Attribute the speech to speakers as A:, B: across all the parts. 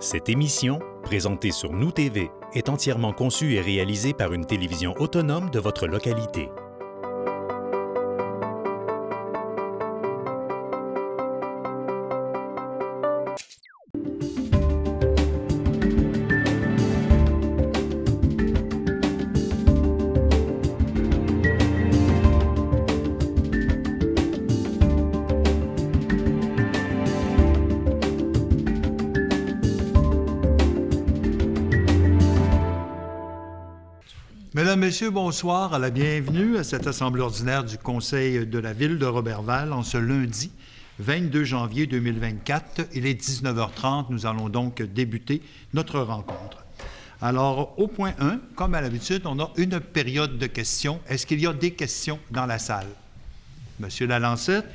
A: Cette émission, présentée sur Nous TV, est entièrement conçue et réalisée par une télévision autonome de votre localité.
B: Mesdames, Messieurs, bonsoir. À la bienvenue à cette assemblée ordinaire du Conseil de la Ville de Roberval en ce lundi 22 janvier 2024. Il est 19h30. Nous allons donc débuter notre rencontre. Alors, au point 1, comme à l'habitude, on a une période de questions. Est-ce qu'il y a des questions dans la salle? Monsieur Lalancette?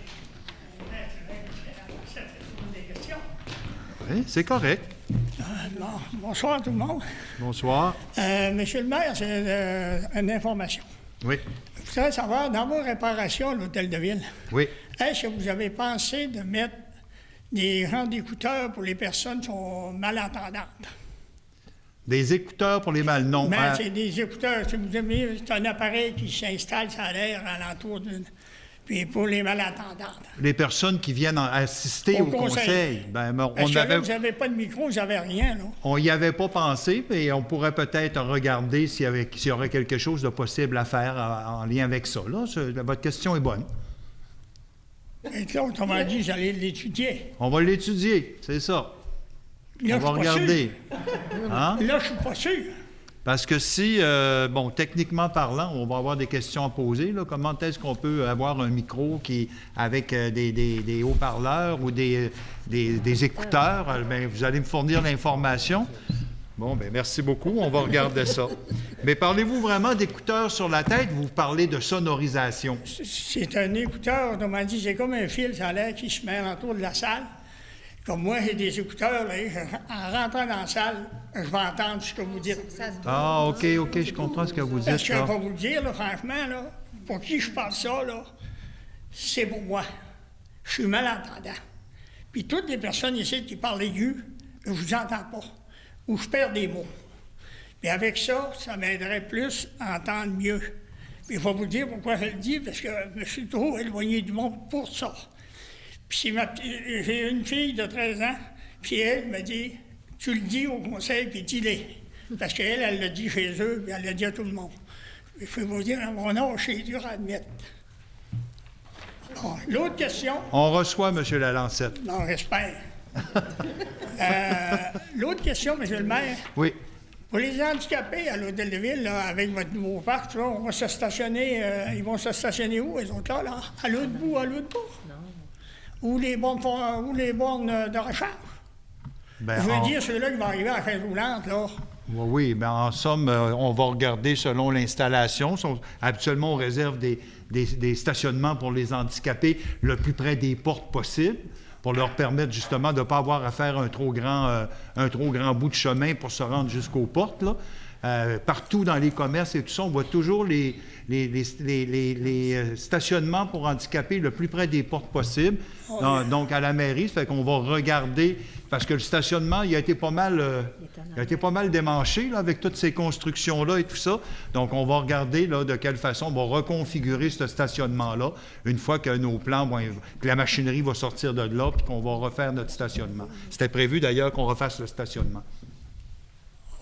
B: Oui, c'est correct.
C: Bon, bonsoir tout le monde.
B: Bonsoir.
C: Monsieur le maire, c'est une information.
B: Oui.
C: Je voudrais savoir, dans vos réparations à l'hôtel de ville,
B: Oui.
C: est-ce que vous avez pensé de mettre des grands écouteurs pour les personnes qui sont malentendantes?
B: Des écouteurs pour les mal non.
C: Mais c'est des écouteurs, si vous aimez, c'est un appareil qui s'installe, ça a l'air alentour d'une... Puis pour les malentendantes.
B: Les personnes qui viennent assister au conseil. Ben,
C: Parce que là, vous n'avez pas de micro, vous n'avez rien, là.
B: On n'y avait pas pensé, mais on pourrait peut-être regarder s'il y aurait quelque chose de possible à faire en lien avec ça. Là, votre question est bonne.
C: Et là, autrement dit, vous allez l'étudier.
B: On va l'étudier, c'est ça.
C: Là,
B: on va regarder.
C: Hein? Là, je ne suis pas sûr.
B: Parce que si, techniquement parlant, on va avoir des questions à poser. Là, comment est-ce qu'on peut avoir un micro qui, avec des haut-parleurs ou des écouteurs? Bien, vous allez me fournir l'information. Bon, bien, merci beaucoup. On va regarder ça. Mais parlez-vous vraiment d'écouteurs sur la tête? Vous parlez de sonorisation.
C: C'est un écouteur, autrement dit, c'est comme un fil, ça a l'air qui se met autour de la salle. Comme moi, j'ai des écouteurs, là, en rentrant dans la salle, je vais entendre ce que vous dites.
B: Ah, OK, je comprends ce que vous dites.
C: Parce que je vais vous le dire, là, franchement, là, pour qui je parle ça, là, c'est pour moi. Je suis malentendant. Puis toutes les personnes ici qui parlent aigu, je ne vous entends pas. Ou je perds des mots. Puis avec ça, ça m'aiderait plus à entendre mieux. Puis je vais vous dire pourquoi je le dis, parce que je suis trop éloigné du monde pour ça. Puis j'ai une fille de 13 ans, puis elle me dit, tu le dis au conseil, puis dis-le. Parce qu'elle, elle l'a dit chez eux, puis elle l'a dit à tout le monde. Je peux vous dire, à mon âge, c'est dur à admettre. Bon, l'autre question...
B: On reçoit M. Lalancette.
C: Non, j'espère. L'autre question, M. le maire.
B: Oui.
C: Pour les handicapés à l'hôtel de ville, là, avec votre nouveau parc, là, on va se stationner, ils vont se stationner où, les autres là? À l'autre bout, à l'autre bout? Non. Ou les bornes de recharge. Ben, je veux dire, ceux-là qui vont arriver à la chaise roulante, là.
B: Oui, bien, en somme, on va regarder selon l'installation. Habituellement, on réserve des stationnements pour les handicapés le plus près des portes possible, pour leur permettre justement de ne pas avoir à faire un trop grand bout de chemin pour se rendre jusqu'aux portes, là. Partout dans les commerces et tout ça, on voit toujours les stationnements pour handicapés le plus près des portes possible. Donc, à la mairie, ça fait qu'on va regarder, parce que le stationnement, il a été pas mal démanché là, avec toutes ces constructions-là et tout ça. Donc, on va regarder là, de quelle façon on va reconfigurer ce stationnement-là une fois que nos plans que la machinerie va sortir de là puis qu'on va refaire notre stationnement. C'était prévu d'ailleurs qu'on refasse le stationnement.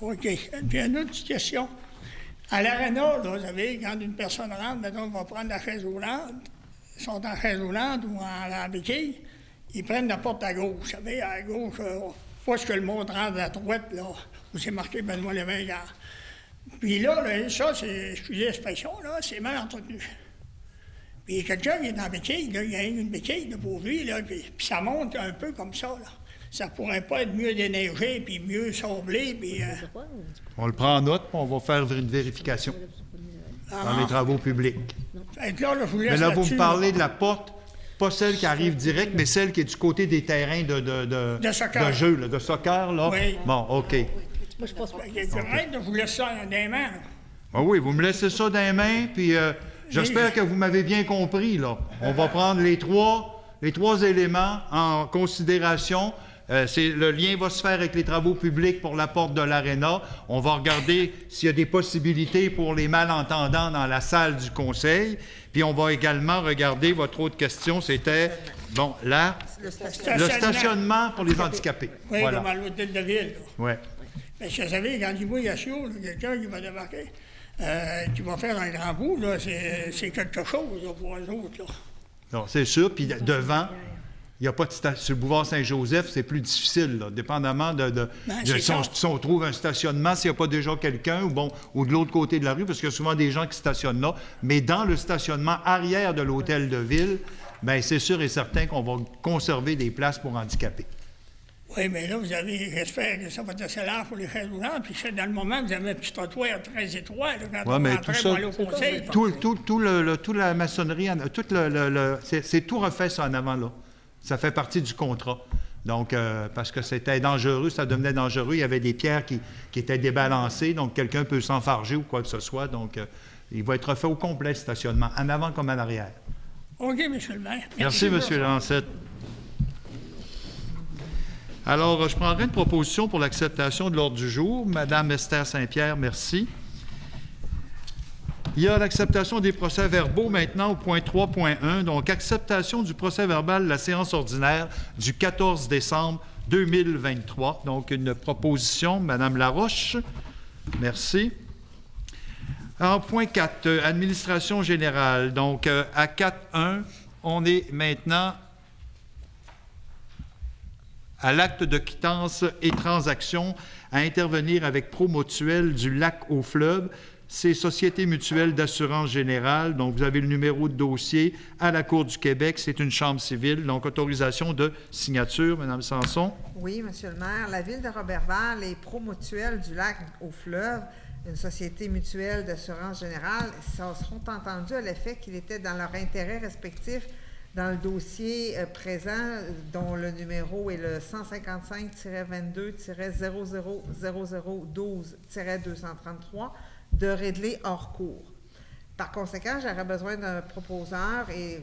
B: OK.
C: Puis une autre petite question. À l'aréna, vous savez, quand une personne rentre, mettons, va prendre la chaise roulante, ils sont en chaise roulante ou en béquille, ils prennent la porte à gauche. Vous savez, à gauche, pas ce que le monde rentre à droite, là, où c'est marqué Benoît Lévesque. Puis là, ça, c'est, excusez l'expression, là, c'est mal entretenu. Puis quelqu'un qui est dans la béquille, là, il y a une béquille de pour lui, là, puis ça monte un peu comme ça, là. Ça pourrait pas être mieux déneigé, puis mieux sablé, puis...
B: On le prend en note, puis on va faire une vérification dans les travaux publics.
C: Là, je vous laisse
B: mais là, vous me parlez de la porte, pas celle qui arrive direct, mais celle qui est du côté des terrains de jeu, là, de soccer, là.
C: Oui.
B: Bon, OK.
C: Moi, je pense pas. C'est vrai, je vous laisse ça dans les mains, là.
B: Ah oui, vous me laissez ça dans les mains, puis j'espère que vous m'avez bien compris, là. On va prendre les trois éléments en considération. Le lien va se faire avec les travaux publics pour la porte de l'aréna. On va regarder s'il y a des possibilités pour les malentendants dans la salle du conseil. Puis on va également regarder, votre autre question, c'était, bon, là, le stationnement pour les handicapés.
C: Oui,
B: voilà.
C: comme à l'hôtel de ville.
B: Oui.
C: Mais je savais, quand il y a chaud, quelqu'un qui va débarquer, qui va faire un grand bout, là, c'est quelque chose là, pour eux autres. Là.
B: Non, c'est sûr. Puis devant, il n'y a pas de sur le boulevard Saint-Joseph, c'est plus difficile, là, dépendamment de si on trouve un stationnement, s'il n'y a pas déjà quelqu'un, ou de l'autre côté de la rue, parce qu'il y a souvent des gens qui stationnent là. Mais dans le stationnement arrière de l'hôtel de ville, bien, c'est sûr et certain qu'on va conserver des places pour handicapés.
C: Oui, mais là, j'espère que ça va être assez large pour les chaises roulantes, puis dans le moment, vous avez un petit trottoir très étroit, là, quand on rentrait pour aller au conseil.
B: Toute la maçonnerie, c'est tout refait, ça, en avant, là. Ça fait partie du contrat. Donc, parce que c'était dangereux, ça devenait dangereux, il y avait des pierres qui étaient débalancées, donc quelqu'un peut s'enfarger ou quoi que ce soit. Donc, il va être refait au complet, le stationnement, en avant comme en arrière.
C: OK, M. le maire.
B: Merci M. Lancette. Alors, je prendrai une proposition pour l'acceptation de l'ordre du jour. Madame Esther Saint-Pierre, merci. Il y a l'acceptation des procès-verbaux maintenant au point 3.1. Donc, acceptation du procès-verbal de la séance ordinaire du 14 décembre 2023. Donc, une proposition, Madame Laroche. Merci. En point 4, administration générale. Donc, à 4.1, on est maintenant à l'acte de quittance et transaction à intervenir avec Promotuel du Lac au Fleuve. C'est Société mutuelle d'assurance générale. Donc, vous avez le numéro de dossier à la Cour du Québec. C'est une chambre civile. Donc, autorisation de signature. Mme Sanson.
D: Oui, Monsieur le maire. La Ville de Roberval et Promotuel du Lac au Fleuve, une société mutuelle d'assurance générale, seront entendus à l'effet qu'il était dans leur intérêt respectif dans le dossier présent, dont le numéro est le 155-22-000012-233, de régler hors cours. Par conséquent, j'aurais besoin d'un proposeur et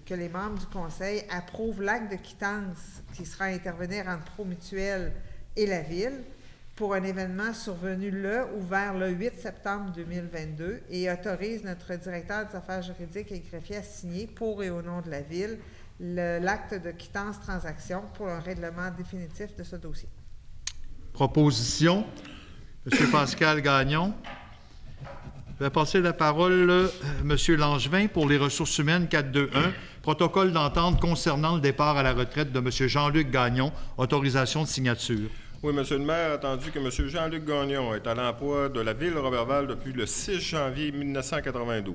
D: que les membres du conseil approuvent l'acte de quittance qui sera à intervenir entre Promutuel et la Ville pour un événement survenu le ou vers le 8 septembre 2022 et autorise notre directeur des affaires juridiques et greffier à signer pour et au nom de la Ville l'acte de quittance-transaction pour un règlement définitif de ce dossier.
B: Proposition. M. Pascal Gagnon. Je vais passer la parole à M. Langevin pour les ressources humaines 421. Protocole d'entente concernant le départ à la retraite de M. Jean-Luc Gagnon. Autorisation de signature.
E: Oui, M. le maire, attendu que M. Jean-Luc Gagnon est à l'emploi de la Ville de Roberval depuis le 6 janvier 1992.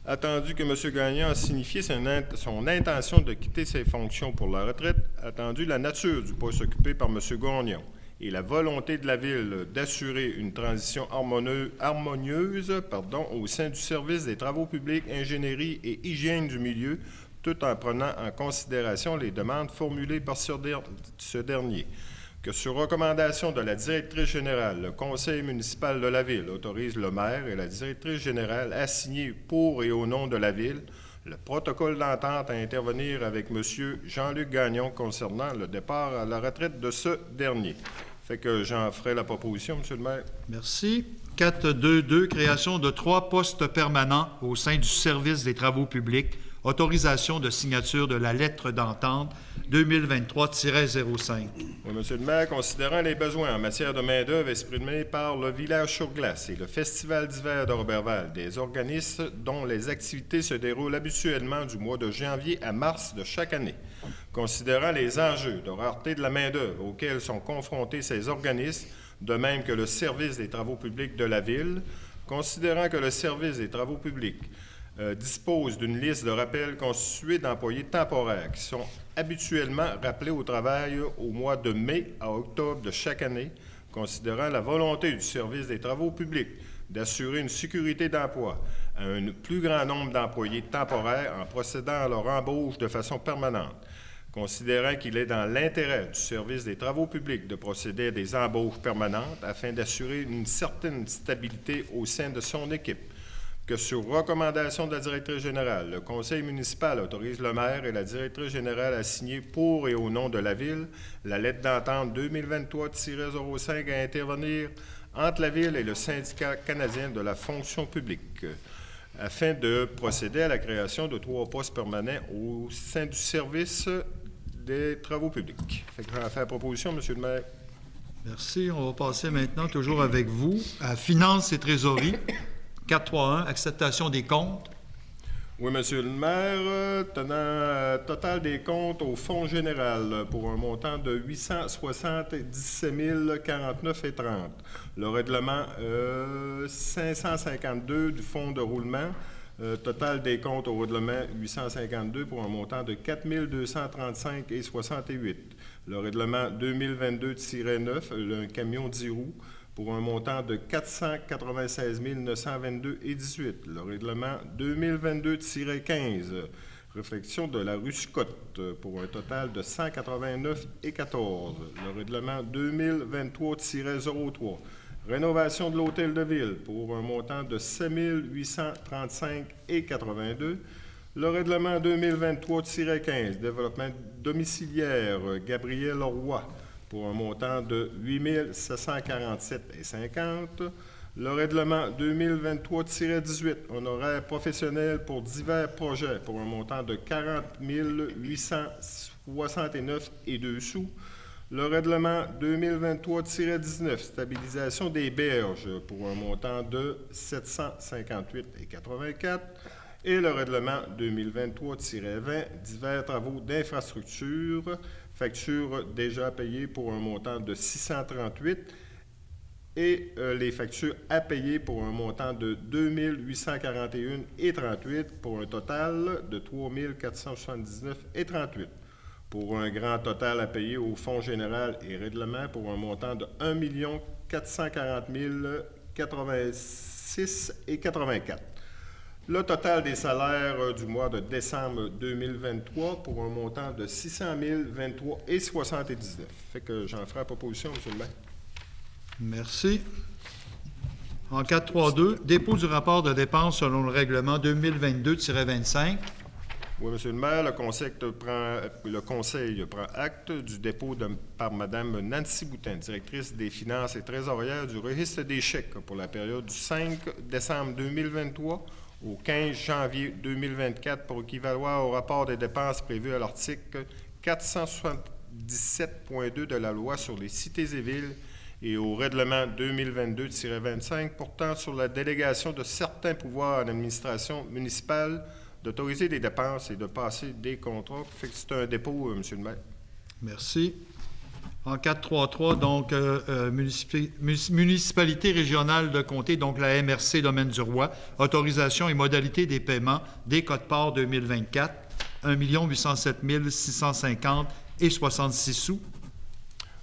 E: Attendu que M. Gagnon a signifié son intention de quitter ses fonctions pour la retraite, attendu la nature du poste occupé par M. Gagnon et la volonté de la Ville d'assurer une transition harmonieuse au sein du service des travaux publics, ingénierie et hygiène du milieu, tout en prenant en considération les demandes formulées par ce dernier. Que sur recommandation de la directrice générale, le conseil municipal de la Ville autorise le maire et la directrice générale à signer pour et au nom de la Ville le protocole d'entente à intervenir avec M. Jean-Luc Gagnon concernant le départ à la retraite de ce dernier. Fait que j'en ferai la proposition, M. le maire.
B: Merci. 4.2.2, création de 3 postes permanents au sein du service des travaux publics. Autorisation de signature de la lettre d'entente 2023-05.
E: Oui, M. le maire, considérant les besoins en matière de main-d'œuvre exprimés par le Village sur glace et le Festival d'hiver de Roberval, des organismes dont les activités se déroulent habituellement du mois de janvier à mars de chaque année. Considérant les enjeux de rareté de la main-d'œuvre auxquels sont confrontés ces organismes, de même que le service des travaux publics de la Ville, considérant que le service des travaux publics dispose d'une liste de rappels constituée d'employés temporaires qui sont habituellement rappelés au travail au mois de mai à octobre de chaque année, considérant la volonté du service des travaux publics d'assurer une sécurité d'emploi à un plus grand nombre d'employés temporaires en procédant à leur embauche de façon permanente, considérant qu'il est dans l'intérêt du service des travaux publics de procéder à des embauches permanentes afin d'assurer une certaine stabilité au sein de son équipe, que sur recommandation de la directrice générale, le conseil municipal autorise le maire et la directrice générale à signer pour et au nom de la Ville la lettre d'entente 2023-05 à intervenir entre la Ville et le syndicat canadien de la fonction publique afin de procéder à la création de 3 postes permanents au sein du service des travaux publics. Fait que j'en fais la proposition, M. le maire.
B: Merci. On va passer maintenant, toujours avec vous, à Finances et Trésorerie. 4.3.1, acceptation des comptes.
E: Oui, Monsieur le maire, tenant total des comptes au Fonds général pour un montant de 877 049,30. Le règlement 552 du Fonds de roulement, total des comptes au règlement 852 pour un montant de 4 235,68. Le règlement 2022-9, le camion 10 roues, pour un montant de 496 922,18. Le règlement 2022-15, réflexion de la rue Scott, pour un total de 189,14. Le règlement 2023-03, rénovation de l'hôtel de ville, pour un montant de 7 835,82. Le règlement 2023-15, développement domiciliaire, Gabriel Roy, pour un montant de 8 747,50. Le règlement 2023-18, honoraires professionnels pour divers projets, pour un montant de 40 869,02 sous. Le règlement 2023-19, stabilisation des berges, pour un montant de 758,84. Et le règlement 2023-20, divers travaux d'infrastructure, factures déjà payées pour un montant de 638 et les factures à payer pour un montant de 2 841,38 pour un total de 3 479,38. Pour un grand total à payer au Fonds général et règlement pour un montant de 1 440 086,84. Le total des salaires du mois de décembre 2023 pour un montant de 600 023,79. Fait que j'en ferai la proposition, M. le maire.
B: Merci. En 4.3.2, dépôt du rapport de dépenses selon le règlement 2022-25.
E: Oui, M. le maire, le conseil prend acte du dépôt par Mme Nancy Boutin, directrice des finances et trésorière du registre des chèques pour la période du 5 décembre 2023 au 15 janvier 2024 pour équivaloir au rapport des dépenses prévu à l'article 477.2 de la loi sur les cités et villes et au règlement 2022-25 portant sur la délégation de certains pouvoirs à l'administration municipale d'autoriser des dépenses et de passer des contrats. Fait que c'est un dépôt, M. le maire.
B: Merci. En 4.3.3, donc, municipalité régionale de comté, donc la MRC Domaine du Roi, autorisation et modalités des paiements des quotes-parts 2024, 1 807 650,66 sous.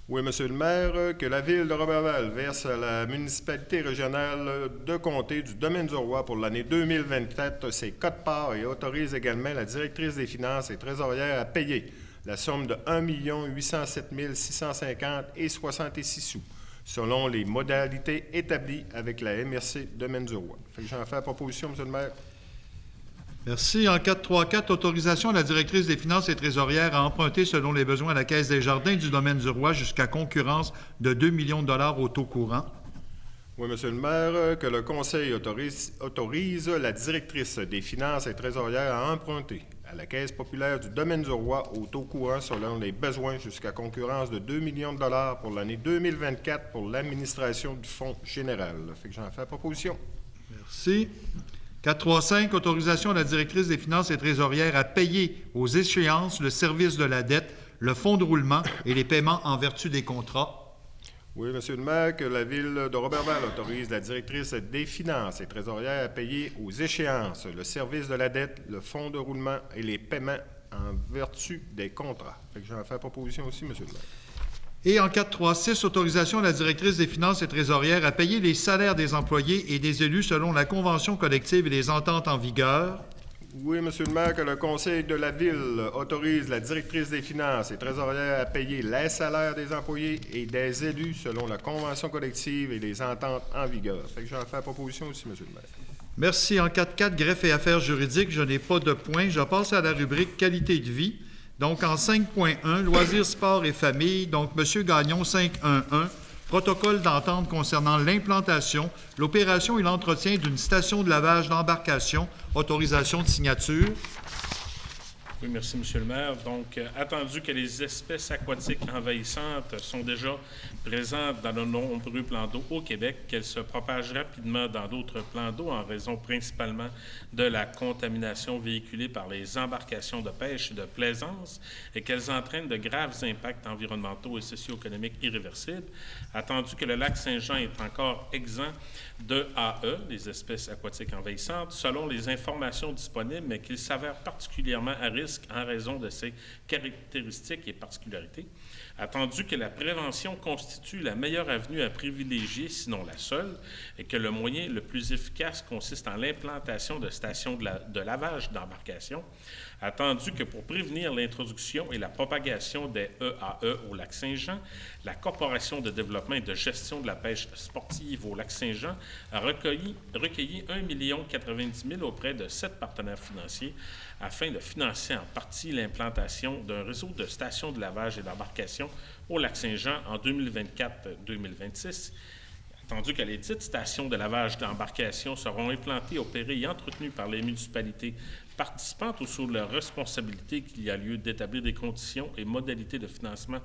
E: Oui, M. le maire, que la Ville de Roberval verse à la municipalité régionale de comté du Domaine du Roi pour l'année 2024 ses quotes-parts et autorise également la directrice des finances et trésorière à payer la somme de 1 807 650,66 sous, selon les modalités établies avec la MRC Domaine du Roi. Fait que j'en fais la proposition, M. le maire.
B: Merci. En 4.3.4, autorisation à la directrice des finances et trésorière à emprunter selon les besoins à la Caisse des Jardins du Domaine du Roi jusqu'à concurrence de 2 millions de dollars au taux courant.
E: Oui, M. le maire, que le Conseil autorise la directrice des finances et trésorière à emprunter à la Caisse populaire du Domaine du Roi au taux courant selon les besoins jusqu'à concurrence de 2 millions de dollars pour l'année 2024 pour l'administration du Fonds général. Fait que j'en fais la proposition.
B: Merci. 4.3.5, autorisation à la directrice des finances et trésorière à payer aux échéances le service de la dette, le fonds de roulement et les paiements en vertu des contrats.
E: Oui, M. le maire, que la Ville de Roberval autorise la directrice des finances et trésorière à payer aux échéances le service de la dette, le fonds de roulement et les paiements en vertu des contrats. Fait que j'en fais la proposition aussi, M. le maire.
B: Et en 4.3.6, autorisation à la directrice des finances et trésorière à payer les salaires des employés et des élus selon la convention collective et les ententes en vigueur.
E: Oui, M. le maire, que le Conseil de la Ville autorise la directrice des finances et trésorière à payer les salaires des employés et des élus selon la convention collective et les ententes en vigueur. Fait que j'en fais la proposition aussi, M. le maire.
B: Merci. En 4.4, greffe et affaires juridiques, je n'ai pas de point. Je passe à la rubrique qualité de vie. Donc, en 5.1, loisirs, sport et famille. Donc, M. Gagnon, 5.1.1, protocole d'entente concernant l'implantation, l'opération et l'entretien d'une station de lavage d'embarcation, autorisation de signature.
F: Oui, merci, M. le maire. Donc, attendu que les espèces aquatiques envahissantes sont déjà présentes dans de nombreux plans d'eau au Québec, qu'elles se propagent rapidement dans d'autres plans d'eau en raison principalement de la contamination véhiculée par les embarcations de pêche et de plaisance et qu'elles entraînent de graves impacts environnementaux et socio-économiques irréversibles, attendu que le lac Saint-Jean est encore exempt de AE, les espèces aquatiques envahissantes, selon les informations disponibles, mais qu'il s'avère particulièrement à risque en raison de ses caractéristiques et particularités, attendu que la prévention constitue la meilleure avenue à privilégier, sinon la seule, et que le moyen le plus efficace consiste en l'implantation de stations de lavage d'embarcation, attendu que pour prévenir l'introduction et la propagation des EAE au lac Saint-Jean, la Corporation de développement et de gestion de la pêche sportive au lac Saint-Jean a recueilli 1 090 000 auprès de 7 partenaires financiers afin de financer en partie l'implantation d'un réseau de stations de lavage et d'embarcation au lac Saint-Jean en 2024-2026. Attendu que les dites stations de lavage d'embarcation seront implantées, opérées et entretenues par les municipalités participantes ou sous leur responsabilité, qu'il y a lieu d'établir des conditions et modalités de financement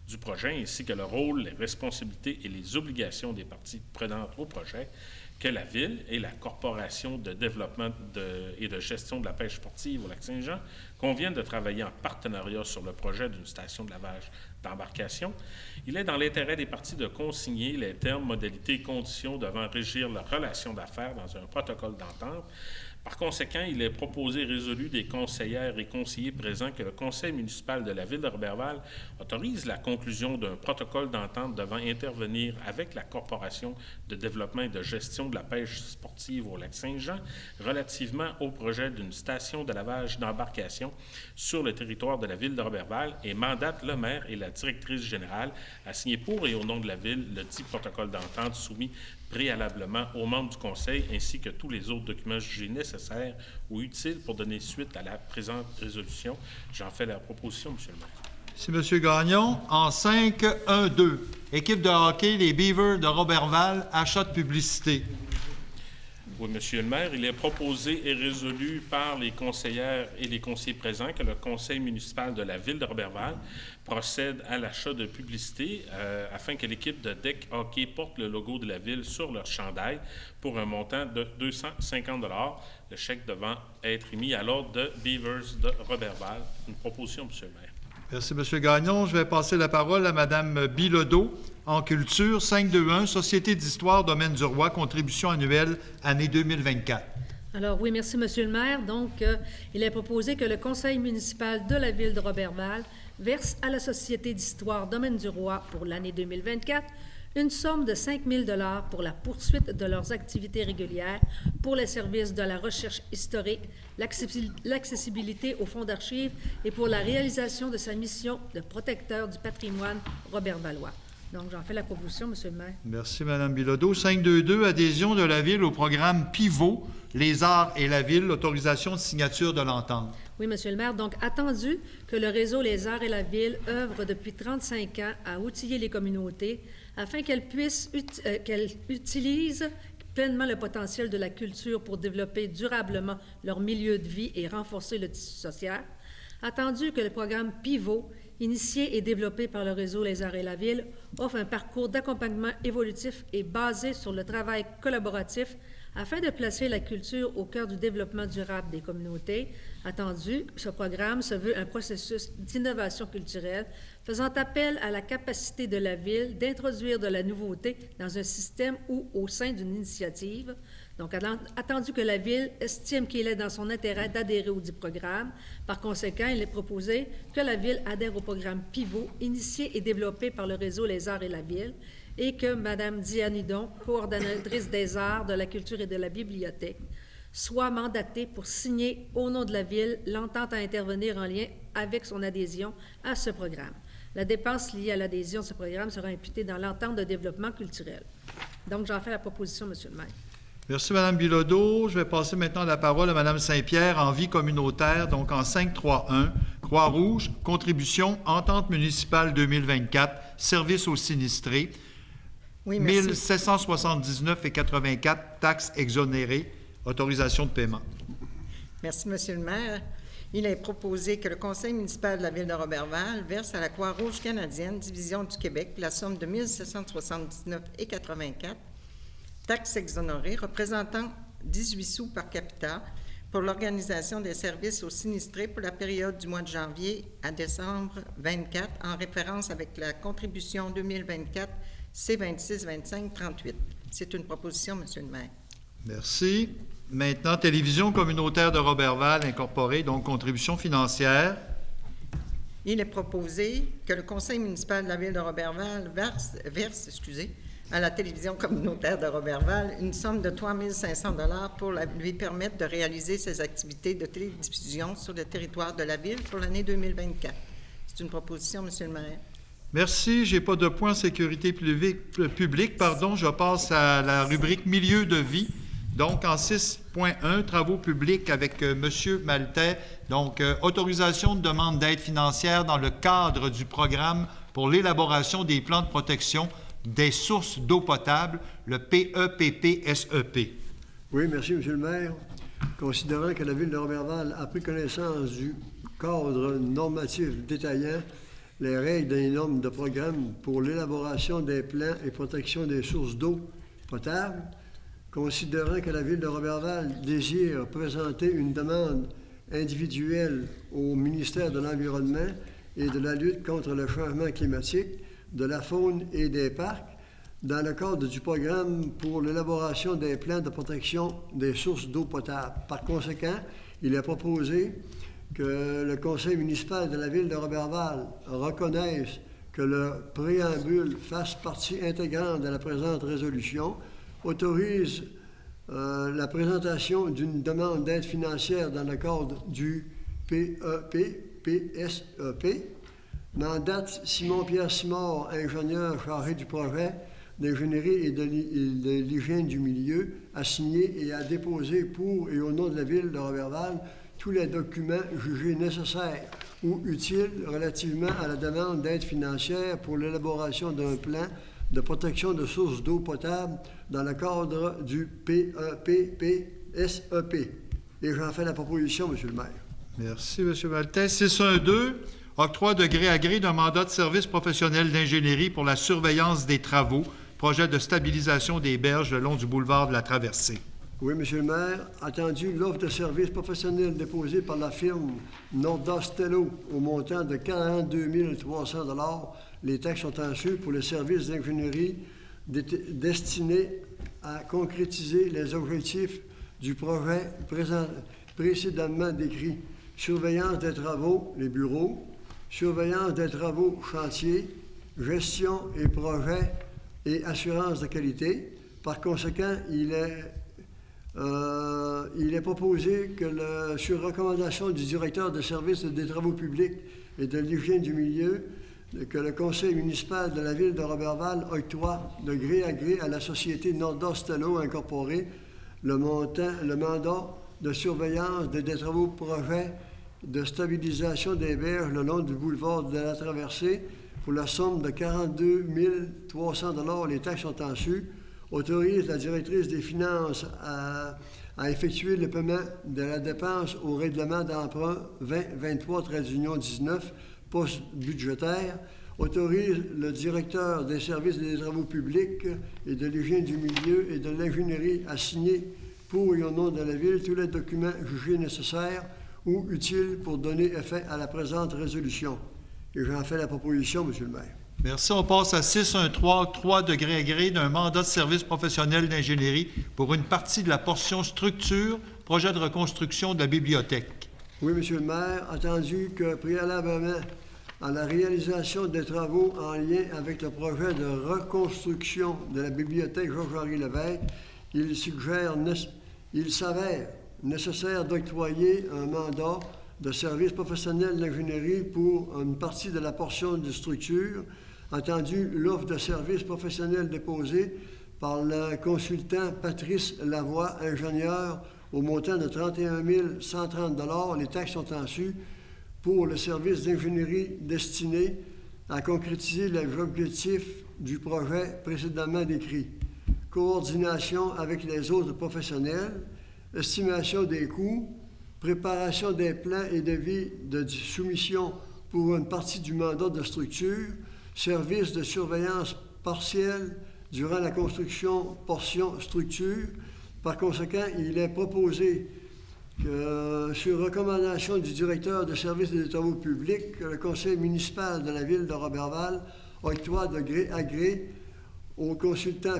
F: du projet, ainsi que le rôle, les responsabilités et les obligations des parties prenantes au projet, que la Ville et la Corporation de développement et de gestion de la pêche sportive au lac Saint-Jean conviennent de travailler en partenariat sur le projet d'une station de lavage d'embarcation. Il est dans l'intérêt des parties de consigner les termes, modalités et conditions devant régir leur relation d'affaires dans un protocole d'entente. Par conséquent, il est proposé et résolu des conseillères et conseillers présents que le conseil municipal de la Ville de Roberval autorise la conclusion d'un protocole d'entente devant intervenir avec la Corporation de développement et de gestion de la pêche sportive au lac Saint-Jean relativement au projet d'une station de lavage d'embarcation sur le territoire de la Ville de Roberval et mandate le maire et la directrice générale à signer pour et au nom de la Ville le dit protocole d'entente soumis préalablement aux membres du Conseil ainsi que tous les autres documents jugés nécessaires ou utiles pour donner suite à la présente résolution. J'en fais la proposition, M. le maire.
B: Merci, M. Gagnon. En 5.1.2, équipe de hockey, les Beavers de Roberval, achat de publicité.
F: Oui, Monsieur le maire, il est proposé et résolu par les conseillères et les conseillers présents que le conseil municipal de la Ville de Roberval procède à l'achat de publicité afin que l'équipe de deck hockey porte le logo de la Ville sur leur chandail pour un montant de 250 $. Le chèque devant être émis à l'ordre de Beavers de Roberval. Une proposition, Monsieur le maire.
B: Merci, M. Gagnon. Je vais passer la parole à Mme Bilodeau. En culture, 5.2.1, Société d'histoire, Domaine du Roi, contribution annuelle, année 2024.
G: Alors oui, merci, Monsieur le maire. Donc, il est proposé que le conseil municipal de la Ville de Roberval verse à la Société d'histoire, Domaine du Roi, pour l'année 2024, une somme de 5 000 $ pour la poursuite de leurs activités régulières, pour les services de la recherche historique, l'accessibilité aux fonds d'archives et pour la réalisation de sa mission de protecteur du patrimoine robervalois. Donc, j'en fais la proposition, Monsieur le maire.
B: Merci, Mme Bilodeau. 5.2.2, adhésion de la Ville au programme PIVOT, les arts et la Ville, l'autorisation de signature de l'entente.
G: Oui, Monsieur le maire. Donc, attendu que le réseau Les Arts et la Ville œuvre depuis 35 ans à outiller les communautés afin qu'elles utilisent pleinement le potentiel de la culture pour développer durablement leur milieu de vie et renforcer le tissu social. Attendu que le programme PIVOT, initié et développé par le réseau Les Arts et la Ville, offre un parcours d'accompagnement évolutif et basé sur le travail collaboratif afin de placer la culture au cœur du développement durable des communautés. Attendu, ce programme se veut un processus d'innovation culturelle faisant appel à la capacité de la Ville d'introduire de la nouveauté dans un système ou au sein d'une initiative. Donc, attendu que la Ville estime qu'il est dans son intérêt d'adhérer au dit programme, par conséquent, il est proposé que la Ville adhère au programme PIVOT, initié et développé par le réseau Les Arts et la Ville, et que Mme Diane Hudon, coordonnatrice des arts, de la culture et de la bibliothèque, soit mandatée pour signer au nom de la Ville l'entente à intervenir en lien avec son adhésion à ce programme. La dépense liée à l'adhésion à ce programme sera imputée dans l'entente de développement culturel. Donc, j'en fais la proposition, Monsieur le maire.
B: Merci, Mme Bilodeau. Je vais passer maintenant la parole à Mme Saint-Pierre en vie communautaire, donc en 5.3.1, Croix-Rouge, contribution, entente municipale 2024, services aux sinistrés,
H: Oui, merci.
B: 1779,84, taxes exonérées, autorisation de paiement.
H: Merci, Monsieur le maire. Il est proposé que le Conseil municipal de la Ville de Roberval verse à la Croix-Rouge canadienne, Division du Québec, la somme de 1779,84, taxes exonérées représentant 18 sous par capita pour l'organisation des services aux sinistrés pour la période du mois de janvier à décembre 24, en référence avec la contribution 2024 C26-25-38. C'est une proposition, Monsieur le maire.
B: Merci. Maintenant, Télévision communautaire de Roberval incorporée, donc contribution financière.
H: Il est proposé que le Conseil municipal de la Ville de Roberval verse à la Télévision communautaire de Roberval une somme de 3 500 $ pour lui permettre de réaliser ses activités de télédiffusion sur le territoire de la Ville pour l'année 2024. C'est une proposition, Monsieur le maire.
B: Merci. Je n'ai pas de point sécurité publique. Je passe à la rubrique milieu de vie. Donc, en 6.1, travaux publics avec M. Maltais. Donc, autorisation de demande d'aide financière dans le cadre du programme pour l'élaboration des plans de protection des sources d'eau potable, le PEPP-SEP.
I: Oui, merci, M. le maire. Considérant que la Ville de Roberval a pris connaissance du cadre normatif détaillant les règles et normes de programme pour l'élaboration des plans et protection des sources d'eau potable, considérant que la Ville de Roberval désire présenter une demande individuelle au ministère de l'Environnement et de la lutte contre le changement climatique, de la faune et des parcs, dans le cadre du programme pour l'élaboration des plans de protection des sources d'eau potable. Par conséquent, il est proposé que le Conseil municipal de la Ville de Roberval reconnaisse que le préambule fasse partie intégrante de la présente résolution, autorise la présentation d'une demande d'aide financière dans le cadre du PEPP-SEP, mandate Simon-Pierre Simard, ingénieur chargé du projet d'ingénierie et de l'hygiène du milieu, à signer et à déposer pour et au nom de la Ville de Roberval tous les documents jugés nécessaires ou utiles relativement à la demande d'aide financière pour l'élaboration d'un plan de protection de sources d'eau potable dans le cadre du PEPP-SEP. Et j'en fais la proposition, M. le maire.
B: Merci, M. Maltais. 6.1.2, octroi de gré à gré d'un mandat de service professionnel d'ingénierie pour la surveillance des travaux, projet de stabilisation des berges le long du boulevard de la Traversée.
I: Oui, M. le maire. Attendu l'offre de service professionnel déposée par la firme Nordostello au montant de 42 300 $. Les taxes sont en sus pour les services d'ingénierie destinés à concrétiser les objectifs du projet précédemment décrit. Surveillance des travaux, les bureaux, surveillance des travaux, chantiers, gestion et projets et assurance de qualité. Par conséquent, il est proposé que, sur recommandation du directeur de service des travaux publics et de l'hygiène du milieu, que le conseil municipal de la Ville de Roberval octroie de gré à gré à la société Nordostello incorporée le mandat de surveillance des travaux projets de stabilisation des berges le long du boulevard de la Traversée pour la somme de 42 300 $. Les taxes sont en sus. Autorise la directrice des finances à effectuer le paiement de la dépense au règlement d'emprunt 2023-19, poste budgétaire. Autorise le directeur des services des travaux publics et de l'hygiène du milieu et de l'ingénierie à signer pour et au nom de la Ville tous les documents jugés nécessaires ou utiles pour donner effet à la présente résolution. Et j'en fais la proposition, M. le maire.
B: Merci. On passe à 6.1.3, octroi de gré à gré d'un mandat de service professionnel d'ingénierie pour une partie de la portion structure, projet de reconstruction de la bibliothèque.
I: Oui, M. le maire, attendu que préalablement à la réalisation des travaux en lien avec le projet de reconstruction de la bibliothèque Georges-Henri Lévesque, il s'avère nécessaire d'octroyer un mandat de service professionnel d'ingénierie pour une partie de la portion de structure, attendu l'offre de service professionnel déposée par le consultant Patrice Lavoie, ingénieur, au montant de 31 130 $. Les taxes sont en su pour le service d'ingénierie destiné à concrétiser les objectifs du projet précédemment décrit. Coordination avec les autres professionnels, estimation des coûts, préparation des plans et devis de soumission pour une partie du mandat de structure, service de surveillance partielle durant la construction portion structure. Par conséquent, il est proposé que, sur recommandation du directeur de service des travaux publics, que le conseil municipal de la ville de Roberval octroie de gré à gré au consultant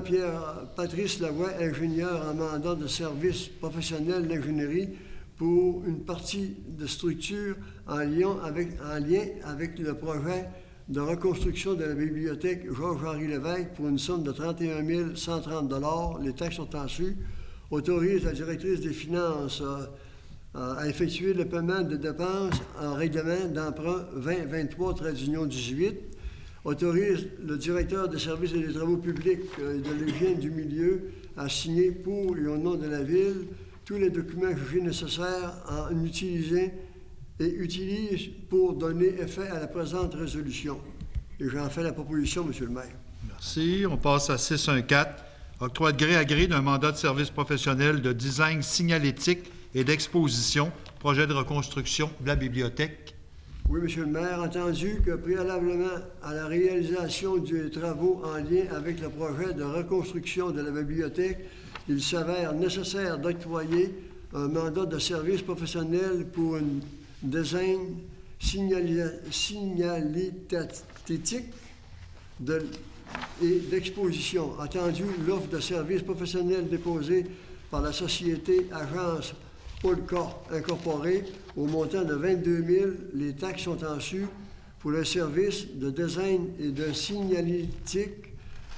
I: Patrice Lavoie, ingénieur en mandat de service professionnel d'ingénierie, pour une partie de structure en lien avec le projet de reconstruction de la bibliothèque Georges-Henri Lévesque pour une somme de 31 130 $. Les taxes sont en su. Autorise la directrice des finances à effectuer le paiement de dépenses en règlement d'emprunt 2023-18. Autorise le directeur des services et des travaux publics et de l'hygiène du milieu à signer pour et au nom de la ville tous les documents jugés nécessaires à utiliser et utilise pour donner effet à la présente résolution. Et j'en fais la proposition, M. le maire.
B: Merci. On passe à 6.1.4. Octroi de gré à gré d'un mandat de service professionnel de design signalétique et d'exposition, projet de reconstruction de la bibliothèque.
I: Oui, M. le maire, entendu que préalablement à la réalisation des travaux en lien avec le projet de reconstruction de la bibliothèque, il s'avère nécessaire d'octroyer un mandat de service professionnel pour un design signalétique et d'exposition. Entendu, l'offre de service professionnel déposée par la société Agence Polka Incorporée au montant de 22 000, les taxes sont en su pour le service de design et de signalétique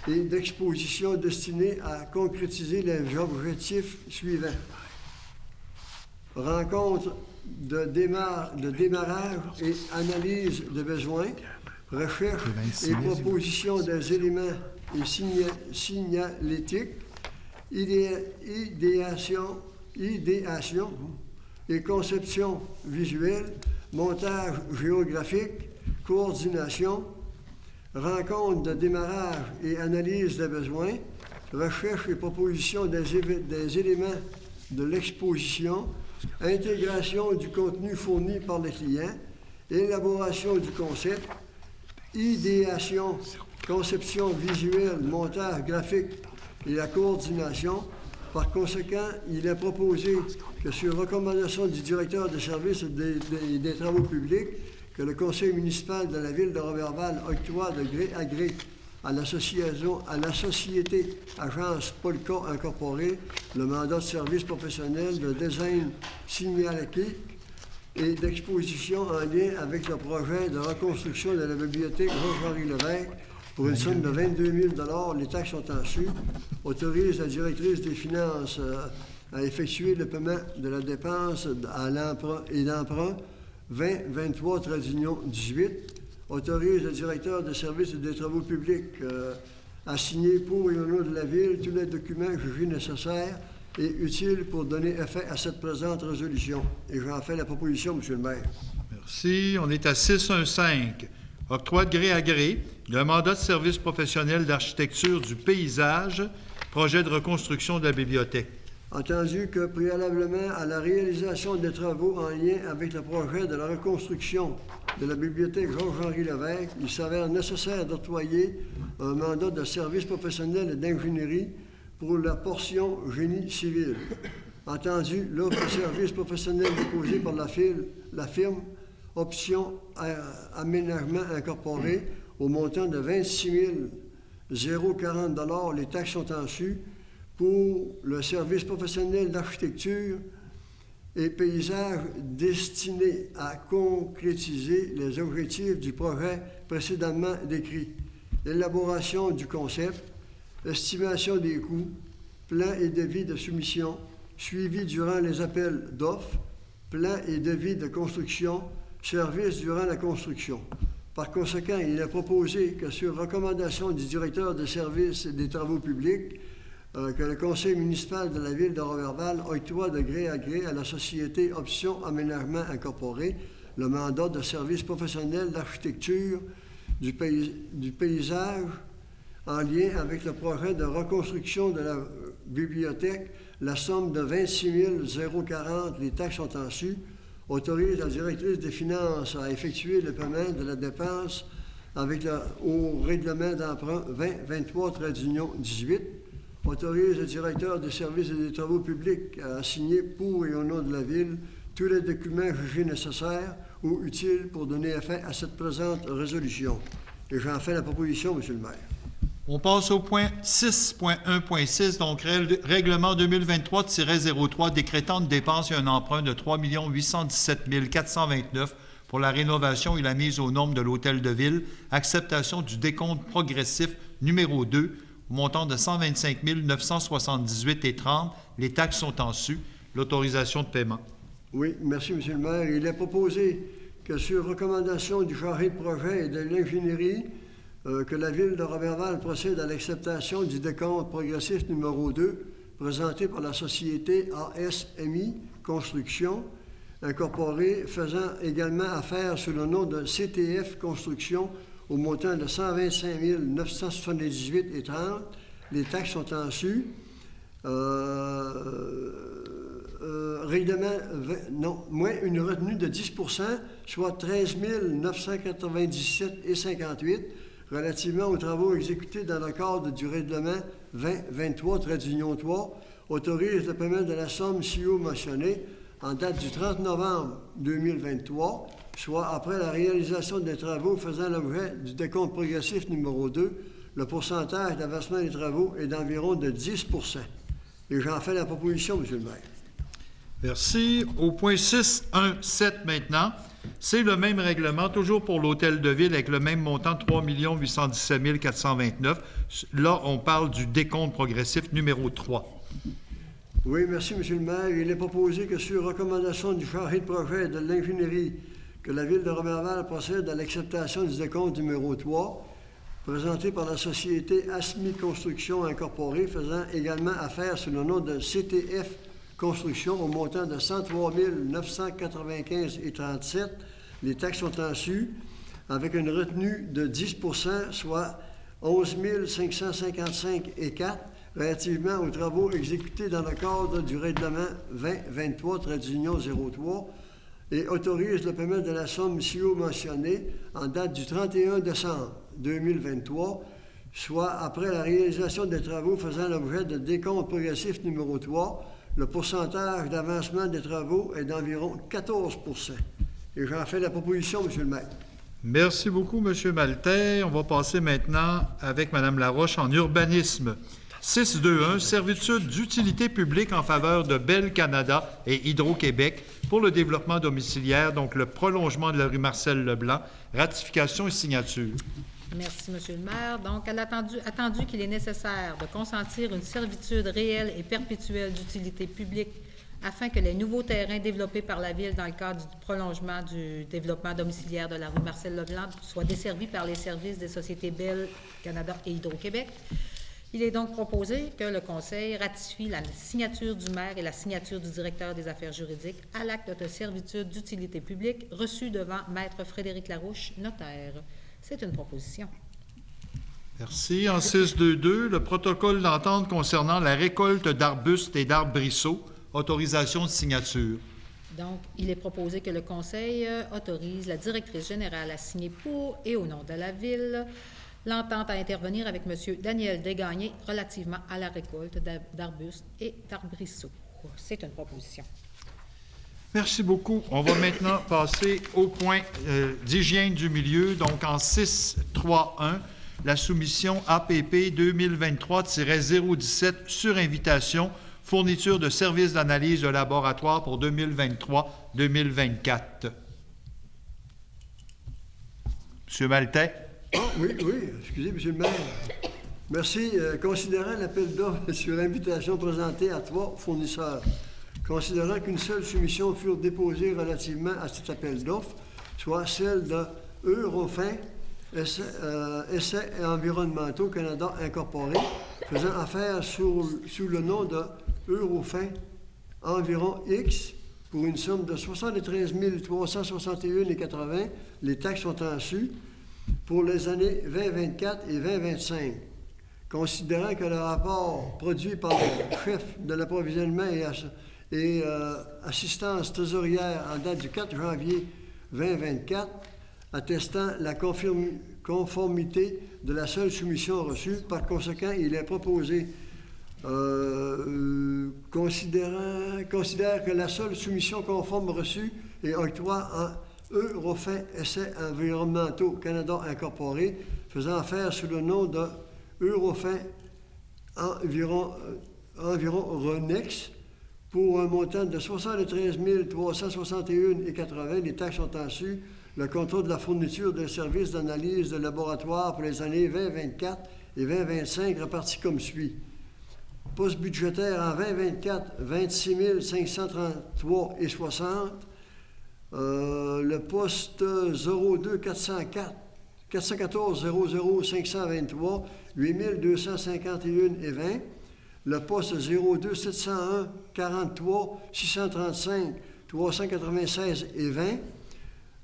I: et d'exposition destiné à concrétiser les objectifs suivants. Rencontre de démarrage et analyse de besoins, recherche et proposition des éléments et signalétiques, idéation et conception visuelle, montage géographique, coordination, rencontre de démarrage et analyse des besoins, recherche et proposition des éléments de l'exposition, intégration du contenu fourni par les clients, élaboration du concept, idéation, conception visuelle, montage graphique et la coordination. Par conséquent, il est proposé que, sur recommandation du directeur des services des travaux publics, que le conseil municipal de la ville de Roberval octroie de gré à gré à la société Agence Polka Incorporée le mandat de service professionnel de design signalétique et d'exposition en lien avec le projet de reconstruction de la bibliothèque Georges-Henri Lévesque pour une somme de 22 000 $. Les taxes sont en su. Autorise la directrice des finances à effectuer le paiement de la dépense à l'emprunt et d'emprunt 2023-18. Autorise le directeur de services et des travaux publics à signer pour et au nom de la ville tous les documents jugés nécessaires et utiles pour donner effet à cette présente résolution. Et j'en fais la proposition, M. le maire.
B: Merci. On est à 6.1.5. Octroi de gré à gré d'un mandat de service professionnel d'architecture du paysage, projet de reconstruction de la bibliothèque.
I: Entendu que, préalablement à la réalisation des travaux en lien avec le projet de la reconstruction de la bibliothèque Georges-Henri Lévesque, il s'avère nécessaire d'octroyer un mandat de service professionnel et d'ingénierie pour la portion génie civil. Entendu, l'offre de service professionnel déposée par la firme Option Aménagement Incorporé au montant de 26 040 $. Les taxes sont en su pour le service professionnel d'architecture et paysage destiné à concrétiser les objectifs du projet précédemment décrit. Élaboration du concept, estimation des coûts, plan et devis de soumission, suivi durant les appels d'offres, plan et devis de construction, service durant la construction. Par conséquent, il est proposé que sur recommandation du directeur de service des travaux publics, que le conseil municipal de la ville de Roberval octroie de gré à gré à la société Option Aménagement Incorporée le mandat de service professionnel d'architecture du paysage en lien avec le projet de reconstruction de la bibliothèque, la somme de 26 040, les taxes sont en su, autorise la directrice des finances à effectuer le paiement de la dépense avec au règlement d'emprunt 2023-18, autorise le directeur des services et des travaux publics à signer pour et au nom de la Ville tous les documents jugés nécessaires ou utiles pour donner effet à cette présente résolution. Et j'en fais la proposition, M. le maire.
B: On passe au point 6.1.6, donc règlement 2023-03 décrétant une dépense et un emprunt de 3 817 429 pour la rénovation et la mise aux normes de l'hôtel de ville, acceptation du décompte progressif numéro 2 au montant de 125 978,30. Les taxes sont en su. L'autorisation de paiement.
I: Oui, merci, M. le maire. Il est proposé que sur recommandation du chargé de projet et de l'ingénierie, que la Ville de Roberval procède à l'acceptation du décompte progressif numéro 2 présenté par la société ASMI Construction Incorporée, faisant également affaire sous le nom de CTF Construction au montant de 125 978,30. Les taxes sont en su. Moins une retenue de 10 soit 13 997,58 relativement aux travaux exécutés dans le cadre du règlement 2023-3, autorise le paiement de la somme ci-haut mentionnée en date du 30 novembre 2023, soit après la réalisation des travaux faisant l'objet du décompte progressif numéro 2, le pourcentage d'avancement des travaux est d'environ de 10 %. Et j'en fais la proposition, M. le maire.
B: Merci. Au point 6.1.7 maintenant, c'est le même règlement, toujours pour l'hôtel de ville, avec le même montant de 3 817 429. Là, on parle du décompte progressif numéro 3.
I: Oui, merci, M. le maire. Il est proposé que sur recommandation du chargé de projet et de l'ingénierie, que la Ville de Roberval procède à l'acceptation du décompte numéro 3, présenté par la société ASMI Construction Incorporée, faisant également affaire sous le nom de CTF Construction au montant de 103 995,37. Les taxes sont en su, avec une retenue de 10 %, soit 11 555,04 relativement aux travaux exécutés dans le cadre du règlement 2023-03 et autorise le paiement de la somme ci-haut mentionnée en date du 31 décembre 2023, soit après la réalisation des travaux faisant l'objet de décompte progressif numéro 3. Le pourcentage d'avancement des travaux est d'environ 14 %. Et j'en fais la proposition, M. le maire.
B: Merci beaucoup, M. Maltais. On va passer maintenant avec Mme Laroche en urbanisme. 6.2.1, servitude d'utilité publique en faveur de Bell Canada et Hydro-Québec pour le développement domiciliaire, donc le prolongement de la rue Marcel-Leblanc, ratification et signature.
G: Merci, M. le maire. Donc, elle a attendu qu'il est nécessaire de consentir une servitude réelle et perpétuelle d'utilité publique afin que les nouveaux terrains développés par la Ville dans le cadre du prolongement du développement domiciliaire de la rue Marcel-Leblanc soient desservis par les services des sociétés Bell Canada et Hydro-Québec. Il est donc proposé que le Conseil ratifie la signature du maire et la signature du directeur des affaires juridiques à l'acte de servitude d'utilité publique reçu devant Maître Frédéric Larouche, notaire. C'est une proposition.
B: Merci. En 6.2.2, le protocole d'entente concernant la récolte d'arbustes et d'arbrisseaux, autorisation de signature.
G: Donc, il est proposé que le Conseil autorise la directrice générale à signer pour et au nom de la Ville l'entente à intervenir avec M. Daniel Desgagnés relativement à la récolte d'arbustes et d'arbrisseaux. C'est une proposition.
B: Merci beaucoup. On va maintenant passer au point d'hygiène du milieu. Donc, en 6.3.1, la soumission APP 2023-017 sur invitation, fourniture de services d'analyse de laboratoire pour 2023-2024. M. Maltais.
I: Oui, excusez, M. le maire. Merci. Considérant l'appel d'offres sur invitation présenté à 3 fournisseurs, considérant qu'une seule soumission fut déposée relativement à cet appel d'offres, soit celle de Eurofin, Essais et environnementaux Canada Incorporé, faisant affaire sous le nom de Eurofin Environ X, pour une somme de 73 361,80. Les taxes sont en su pour les années 2024 et 2025. Considérant que le rapport produit par le chef de l'approvisionnement et assistance trésorière en date du 4 janvier 2024, attestant la conformité de la seule soumission reçue. Par conséquent, il est proposé, considère que la seule soumission conforme reçue et octroie en Eurofin Essais environnementaux Canada Incorporé, faisant affaire sous le nom de Eurofin Environ Renex, pour un montant de 73 361,80. Les taxes sont en su. Le contrat de la fourniture de services d'analyse de laboratoire pour les années 2024 et 2025 répartis comme suit. Poste budgétaire en 2024, 26 533,60. Le poste 02 414 00 523, 8 251,20. Le poste 02 701 43 635 396,20.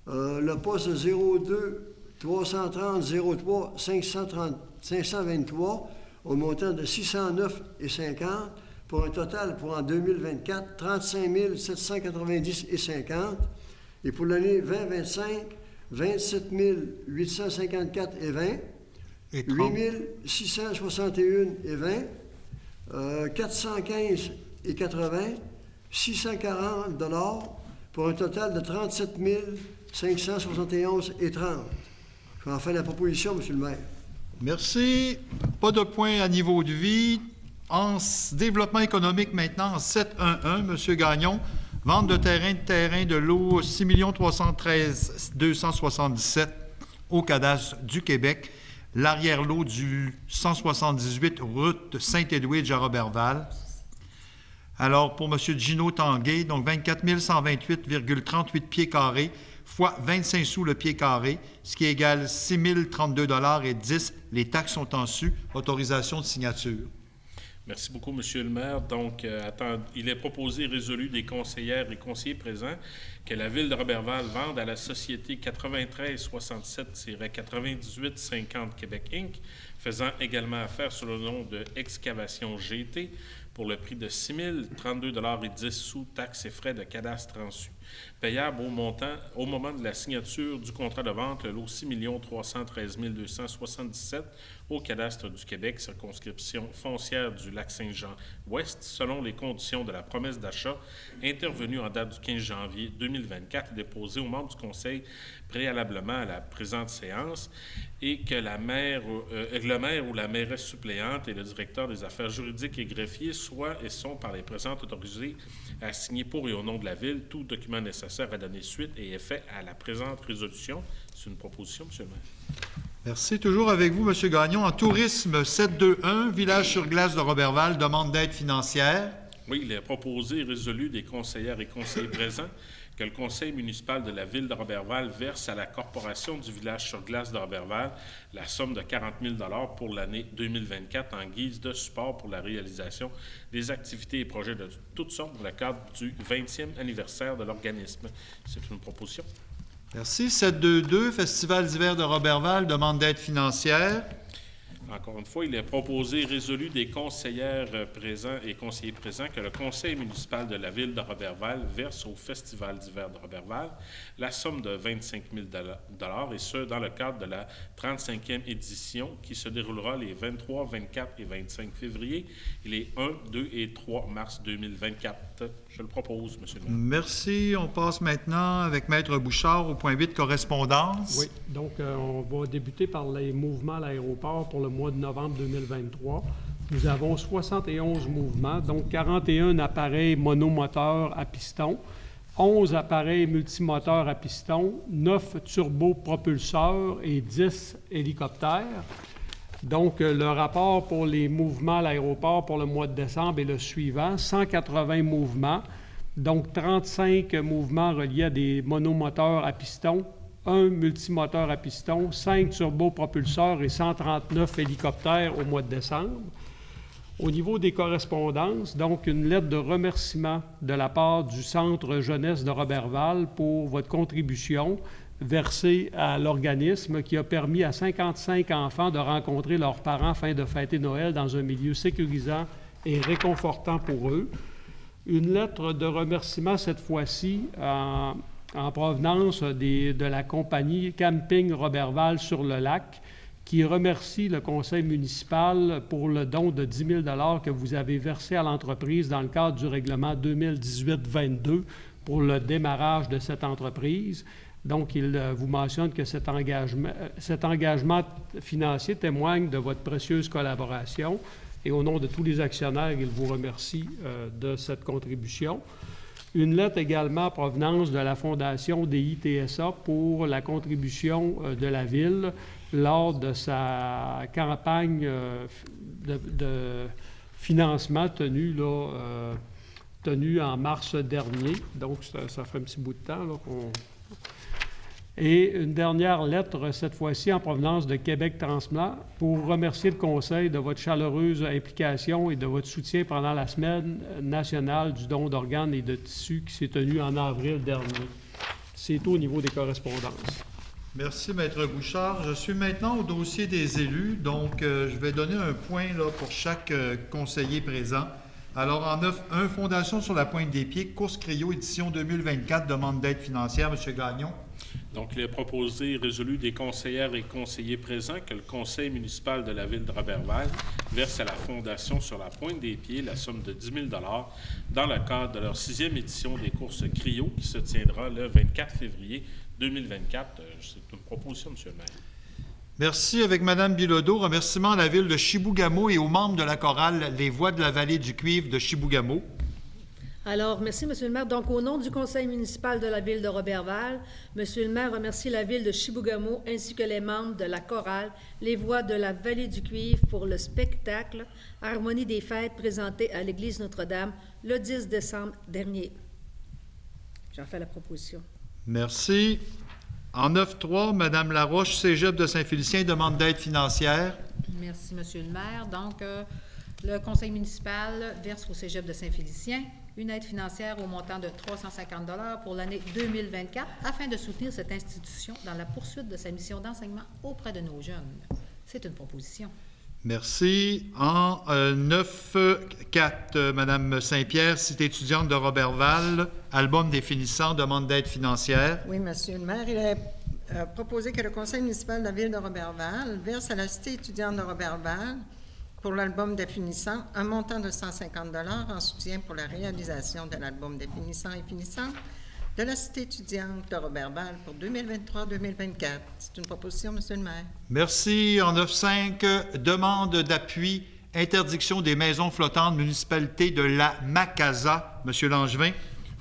I: Le poste 02 330 03 523 au montant de 609,50 pour un total pour en 2024 35 790,50 et pour l'année 2025 27 854,20 8 661,20 415,80 640 $ pour un total de 37 571,30. Je vais en faire la proposition, M. le maire.
B: Merci. Pas de point à niveau de vie. En développement économique maintenant, en 711, M. Gagnon, vente de terrain de lot 6 313 277 au cadastre du Québec. L'arrière-lot du 178 route Saint-Edwidge à Roberval. Alors, pour M. Gino Tanguay, donc 24 128,38 pieds carrés, fois 25 sous le pied carré, ce qui égale 6 032,10 $. Les taxes sont en su. Autorisation de signature.
F: Merci beaucoup, M. le maire. Donc, il est proposé et résolu des conseillères et conseillers présents que la Ville de Roberval vende à la société 9367-9850 Québec Inc., faisant également affaire sous le nom de Excavation GT, pour le prix de 6 032,10 $, taxes et frais de cadastre en su. Payable au moment de la signature du contrat de vente, le lot 6 313 277 au cadastre du Québec, circonscription foncière du Lac-Saint-Jean-Ouest, selon les conditions de la promesse d'achat intervenue en date du 15 janvier 2024 et déposée aux membres du Conseil préalablement à la présente séance, et que le maire ou la mairesse suppléante et le directeur des affaires juridiques et greffiers soient et sont par les présentes autorisés à signer pour et au nom de la Ville tout document nécessaire à donner suite et effet à la présente résolution. C'est une proposition, M. le maire.
B: Merci. Toujours avec vous, M. Gagnon. En tourisme, 721, Village sur glace de Roberval, demande d'aide financière.
F: Oui, il est proposé et résolu des conseillères et conseillers présents que le conseil municipal de la Ville de Roberval verse à la Corporation du village sur glace de Roberval la somme de 40 000 $ pour l'année 2024 en guise de support pour la réalisation des activités et projets de toutes sortes dans le cadre du 20e anniversaire de l'organisme. C'est une proposition.
B: Merci. 722, Festival d'hiver de Roberval, demande d'aide financière.
F: Encore une fois, il est proposé et résolu des conseillères présents et conseillers présents que le conseil municipal de la Ville de Roberval verse au Festival d'hiver de Roberval la somme de 25 000 $, et ce, dans le cadre de la 35e édition qui se déroulera les 23, 24 et 25 février et les 1, 2 et 3 mars 2024. Je le propose, M. le maire.
B: Merci. On passe maintenant avec Maître Bouchard au point 8, correspondance.
J: Oui, donc on va débuter par les mouvements à l'aéroport pour le mois de novembre 2023. Nous avons 71 mouvements, donc 41 appareils monomoteurs à piston, 11 appareils multimoteurs à piston, 9 turbopropulseurs et 10 hélicoptères. Donc, le rapport pour les mouvements à l'aéroport pour le mois de décembre est le suivant. 180 mouvements, donc 35 mouvements reliés à des monomoteurs à piston, 1 multimoteur à piston, 5 turbopropulseurs et 139 hélicoptères au mois de décembre. Au niveau des correspondances, donc une lettre de remerciement de la part du Centre jeunesse de Roberval pour votre contribution versée à l'organisme qui a permis à 55 enfants de rencontrer leurs parents afin de fêter Noël dans un milieu sécurisant et réconfortant pour eux. Une lettre de remerciement cette fois-ci en provenance de la compagnie Camping Roberval sur le lac, qui remercie le conseil municipal pour le don de 10 000 $ que vous avez versé à l'entreprise dans le cadre du règlement 2018-22 pour le démarrage de cette entreprise. Donc, il vous mentionne que cet engagement financier témoigne de votre précieuse collaboration et au nom de tous les actionnaires, il vous remercie de cette contribution. Une lettre également en provenance de la Fondation des ITSA pour la contribution de la Ville lors de sa campagne de financement tenue en mars dernier. Donc, ça fait un petit bout de temps là, qu'on... Et une dernière lettre, cette fois-ci en provenance de Québec Transblanc, pour remercier le Conseil de votre chaleureuse implication et de votre soutien pendant la Semaine nationale du don d'organes et de tissus qui s'est tenue en avril dernier. C'est tout au niveau des correspondances.
B: Merci, Maître Bouchard. Je suis maintenant au dossier des élus, donc je vais donner un point là, pour chaque conseiller présent. Alors, en 9.1, Fondation sur la pointe des pieds, course Cryo, édition 2024, demande d'aide financière. M. Gagnon.
F: Donc, il est proposé et résolu des conseillères et conseillers présents que le conseil municipal de la ville de Roberval verse à la Fondation sur la pointe des pieds la somme de 10 000 $ dans le cadre de leur 6e édition des courses Cryo qui se tiendra le 24 février 2024. C'est une proposition, M. le maire.
B: Merci. Avec Mme Bilodeau, remerciements à la ville de Chibougamau et aux membres de la chorale Les Voix de la vallée du Cuivre de Chibougamau.
G: Alors, merci, M. le maire. Donc, au nom du conseil municipal de la ville de Roberval, M. le maire remercie la ville de Chibougamau ainsi que les membres de la chorale Les Voix de la vallée du Cuivre pour le spectacle Harmonie des fêtes présenté à l'église Notre-Dame le 10 décembre dernier. J'en fais la proposition.
B: Merci. En 9.3, Mme Laroche, Cégep de Saint-Félicien, demande d'aide financière.
K: Merci, M. le maire. Donc, le conseil municipal verse au Cégep de Saint-Félicien une aide financière au montant de 350 $ pour l'année 2024 afin de soutenir cette institution dans la poursuite de sa mission d'enseignement auprès de nos jeunes. C'est une proposition.
B: Merci. En 9.4, Mme Saint-Pierre, Cité étudiante de Roberval, album définissant, demande d'aide financière.
H: Oui, M. le maire, il est proposé que le conseil municipal de la ville de Roberval verse à la Cité étudiante de Roberval pour l'album définissant un montant de 150 $ en soutien pour la réalisation de l'album définissant et finissant de la Cité étudiante de Roberval pour 2023-2024. C'est une proposition, M. le maire.
B: Merci. En 9.5, demande d'appui, interdiction des maisons flottantes, municipalité de la Macasa. M. Langevin.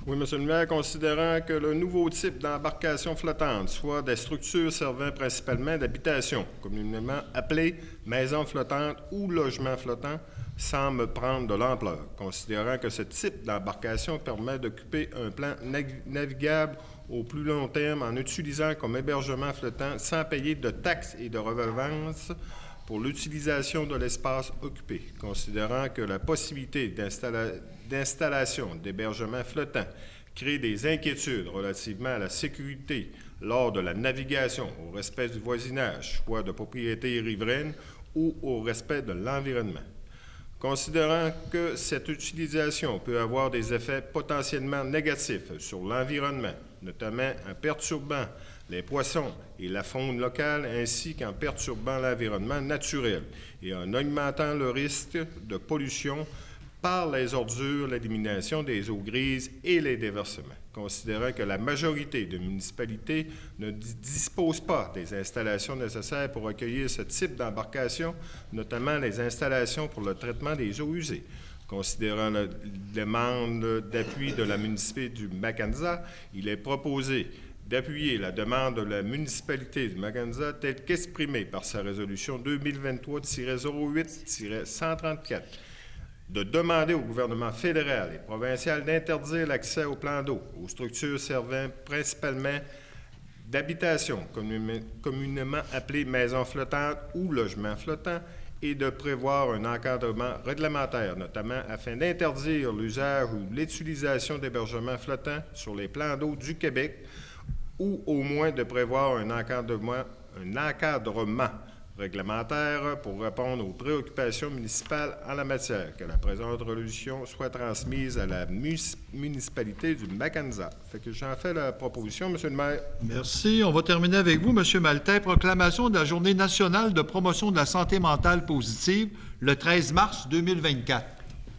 E: Oui, M. le maire, considérant que le nouveau type d'embarcation flottante, soit des structures servant principalement d'habitation, communément appelées maisons flottantes ou logements flottants, semble prendre de l'ampleur, considérant que ce type d'embarcation permet d'occuper un plan navigable au plus long terme en utilisant comme hébergement flottant sans payer de taxes et de redevances pour l'utilisation de l'espace occupé, considérant que la possibilité d'installation d'hébergement flottant crée des inquiétudes relativement à la sécurité lors de la navigation, au respect du voisinage, soit de propriété riveraine ou au respect de l'environnement. Considérant que cette utilisation peut avoir des effets potentiellement négatifs sur l'environnement, notamment en perturbant les poissons et la faune locale, ainsi qu'en perturbant l'environnement naturel et en augmentant le risque de pollution par les ordures, l'élimination des eaux grises et les déversements. Considérant que la majorité de municipalités ne disposent pas des installations nécessaires pour accueillir ce type d'embarcation, notamment les installations pour le traitement des eaux usées. Considérant la demande d'appui de la municipalité du Mackenzie, il est proposé d'appuyer la demande de la municipalité du Mackenzie telle qu'exprimée par sa résolution 2023-08-134, de demander au gouvernement fédéral et provincial d'interdire l'accès aux plans d'eau, aux structures servant principalement d'habitation, communément appelée maison flottante ou logement flottant, et de prévoir un encadrement réglementaire, notamment afin d'interdire l'usage ou l'utilisation d'hébergements flottants sur les plans d'eau du Québec, ou au moins de prévoir un encadrement réglementaire pour répondre aux préoccupations municipales en la matière, que la présente résolution soit transmise à la municipalité du Mackenzie. Fait que j'en fais la proposition, M. le maire.
B: Merci. On va terminer avec vous, M. Maltais. Proclamation de la Journée nationale de promotion de la santé mentale positive le 13 mars 2024.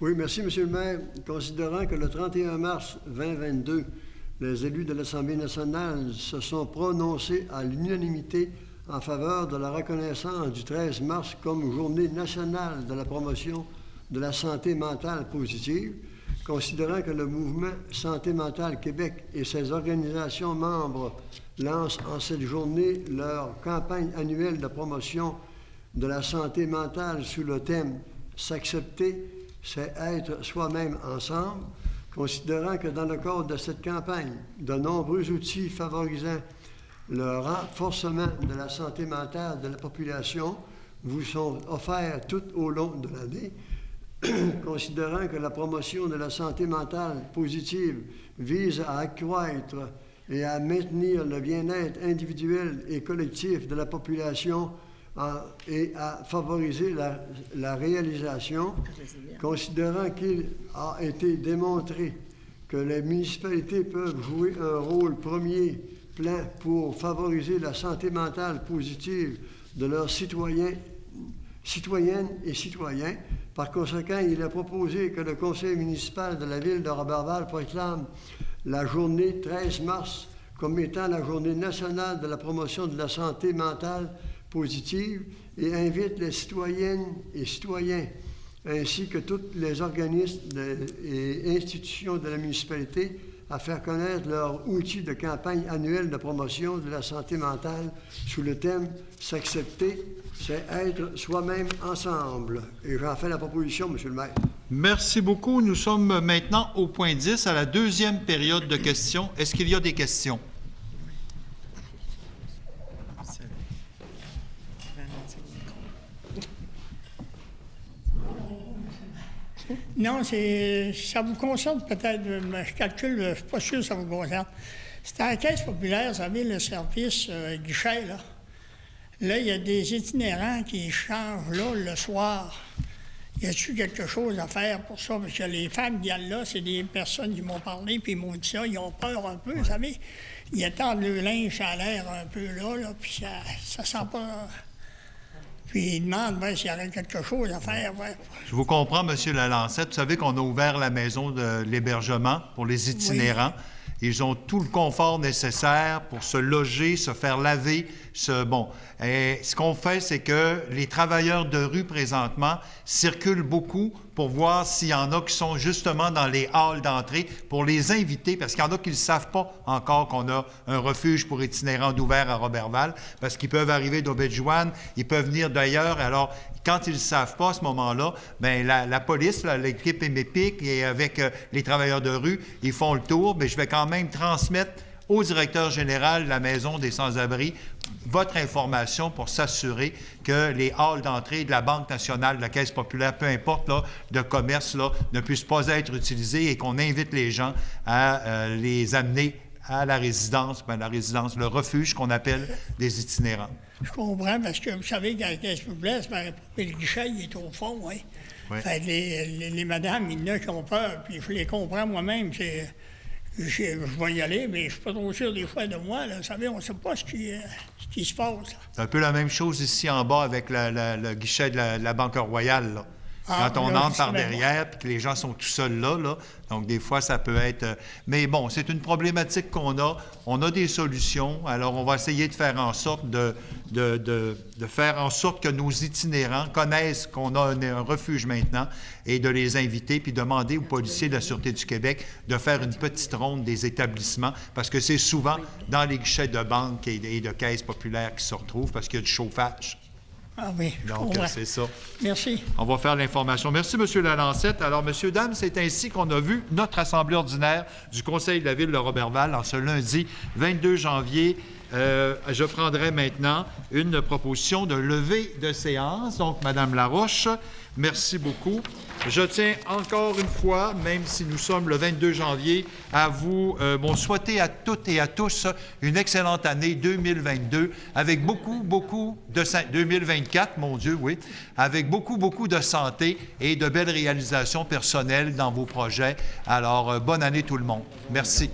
I: Oui, merci, M. le maire. Considérant que le 31 mars 2022, les élus de l'Assemblée nationale se sont prononcés à l'unanimité en faveur de la reconnaissance du 13 mars comme Journée nationale de la promotion de la santé mentale positive, considérant que le mouvement Santé mentale Québec et ses organisations membres lancent en cette journée leur campagne annuelle de promotion de la santé mentale sous le thème « S'accepter, c'est être soi-même ensemble », considérant que dans le cadre de cette campagne, de nombreux outils favorisant le renforcement de la santé mentale de la population vous sont offerts tout au long de l'année, considérant que la promotion de la santé mentale positive vise à accroître et à maintenir le bien-être individuel et collectif de la population et à favoriser la réalisation, considérant qu'il a été démontré que les municipalités peuvent jouer un rôle premier plan pour favoriser la santé mentale positive de leurs citoyennes et citoyens. Par conséquent, il est proposé que le conseil municipal de la ville de Roberval proclame la journée 13 mars comme étant la journée nationale de la promotion de la santé mentale positive et invite les citoyennes et citoyens ainsi que tous les organismes et institutions de la municipalité à faire connaître leur outil de campagne annuelle de promotion de la santé mentale sous le thème « S'accepter, c'est être soi-même ensemble ». Et j'en fais la proposition, M. le maire.
B: Merci beaucoup. Nous sommes maintenant au point 10, à la deuxième période de questions. Est-ce qu'il y a des questions?
C: Non, ça vous concerne peut-être, mais je calcule, je ne suis pas sûr que ça vous concerne. C'est à la Caisse populaire, vous savez, le service guichet, là. Là, il y a des itinérants qui changent là le soir. Y a-t-il quelque chose à faire pour ça? Parce que les femmes qui viennent là, c'est des personnes qui m'ont parlé, puis ils m'ont dit ça, ils ont peur un peu, vous savez. Ils attendent le linge à l'air un peu là, puis ça sent pas... Puis ils demandent s'il y aurait quelque chose à faire. Ouais.
B: Je vous comprends, M. Lalancette. Vous savez qu'on a ouvert la maison de l'hébergement pour les itinérants. Oui. Ils ont tout le confort nécessaire pour se loger, se faire laver. Et ce qu'on fait, c'est que les travailleurs de rue, présentement, circulent beaucoup pour voir s'il y en a qui sont justement dans les halls d'entrée, pour les inviter, parce qu'il y en a qui ne savent pas encore qu'on a un refuge pour itinérants d'ouvert à Roberval, parce qu'ils peuvent arriver d'Aubaine-Joanne, ils peuvent venir d'ailleurs. Alors, quand ils ne savent pas à ce moment-là, bien, la police, l'équipe MÉPIC et avec les travailleurs de rue, ils font le tour. Bien, je vais quand même transmettre au directeur général de la Maison des sans-abri votre information pour s'assurer que les halls d'entrée de la Banque nationale, de la Caisse populaire, peu importe, là, de commerce, là, ne puissent pas être utilisés et qu'on invite les gens à les amener à la résidence, le refuge qu'on appelle des itinérants.
C: Je comprends, parce que vous savez qu'à la Caisse populaire, le guichet, il est au fond, oui. Ouais. Fait les madames, il y en a qui ont peur, puis je les comprends moi-même. Je vais y aller, mais je ne suis pas trop sûr des fois de moi. Là. Vous savez, on ne sait pas ce qui se passe. Là.
B: C'est un peu la même chose ici en bas avec le guichet de la Banque Royale. Là. Quand on entre par derrière, puis que les gens sont tout seuls là. Donc, des fois, ça peut être... Mais bon, c'est une problématique qu'on a. On a des solutions. Alors, on va essayer de faire en sorte de faire en sorte que nos itinérants connaissent qu'on a un refuge maintenant et de les inviter, puis demander aux policiers de la Sûreté du Québec de faire une petite ronde des établissements, parce que c'est souvent dans les guichets de banque et de caisses populaires qu'ils se retrouvent, parce qu'il y a du chauffage.
C: Ah oui, je
B: Donc,
C: comprends.
B: c'est ça.
C: Merci.
B: On va faire l'information. Merci, M. Lalancette. Alors, messieurs, dames, c'est ainsi qu'on a vu notre assemblée ordinaire du Conseil de la Ville de Roberval en ce lundi 22 janvier. Je prendrai maintenant une proposition de levée de séance. Donc, Mme Laroche, merci beaucoup. Je tiens encore une fois, même si nous sommes le 22 janvier, à vous souhaiter à toutes et à tous une excellente année 2022 avec beaucoup de 2024, mon Dieu, oui, avec beaucoup de santé et de belles réalisations personnelles dans vos projets. Alors, bonne année tout le monde. Merci.